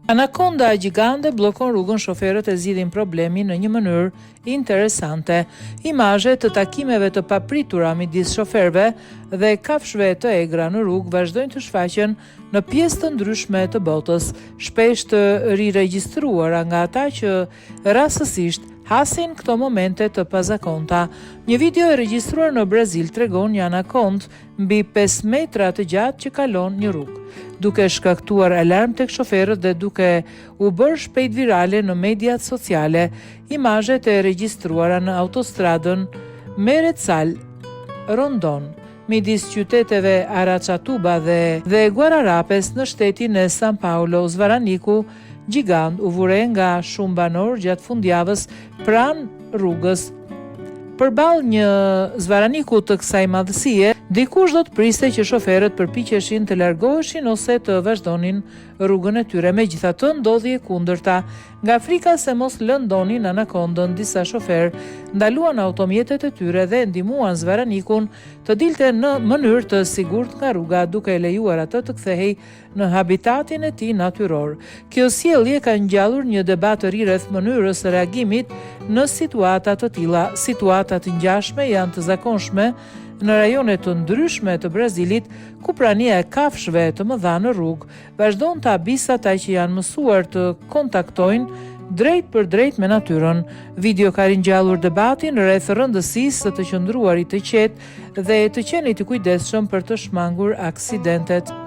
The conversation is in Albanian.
Anakonda gjigande bllokon rrugën, shoferët e zgjidhin problemin në një mënyrë interesante. Imazhe të takimeve të papritura midis shoferëve dhe kafshëve të egra në rrugë vazhdojnë të shfaqen në pjesë të ndryshme të botës, shpesh të riregjistruara nga ata që rastësisht hasin këto momente të pazakonta. Një video e regjistruar në Brazil tregon një anakond mbi 5 metra të gjatë që kalon një rrugë, duke shkaktuar alarm tek shoferët dhe duke u bërë shpejt virale në mediat sociale. Imazhet e regjistruara në autostradën Merecal Rondon midis qyteteve Aracatuba dhe Guararapes në shtetin e São Paulo, zvaraniku gjigant u vure nga shumë banor gjatë fundjavës pranë rrugës. Përballë një zvaraniku të kësaj madhësie, dikush do të priste që shoferët përpiqeshin të largoheshin ose të vazhdonin rrugën e tyre. Megjithatë, ndodhi e kundërta. Nga frika se mos lëndonin anakondën, disa shoferë ndaluan automjetet e tyre dhe ndihmuan zvaranikun të dilte në mënyrë të sigurt nga rruga, duke e lejuar atë të kthehej në habitatin e tij natyror. Kjo sjellje ka ngjallur një debat të ri rreth mënyrës së reagimit në situata të tilla. Situata të ngjashme janë të zakonshme në rajone të ndryshme të Brazilit, ku prania e kafshëve të mëdha në rrugë vazhdon të abisë ata që janë mësuar të kontaktojnë drejt për drejt me natyrën. Video ka ringjallur debatin rreth rëndësisë së të qëndruarit të qetë dhe të qenit të kujdesshëm për të shmangur aksidentet.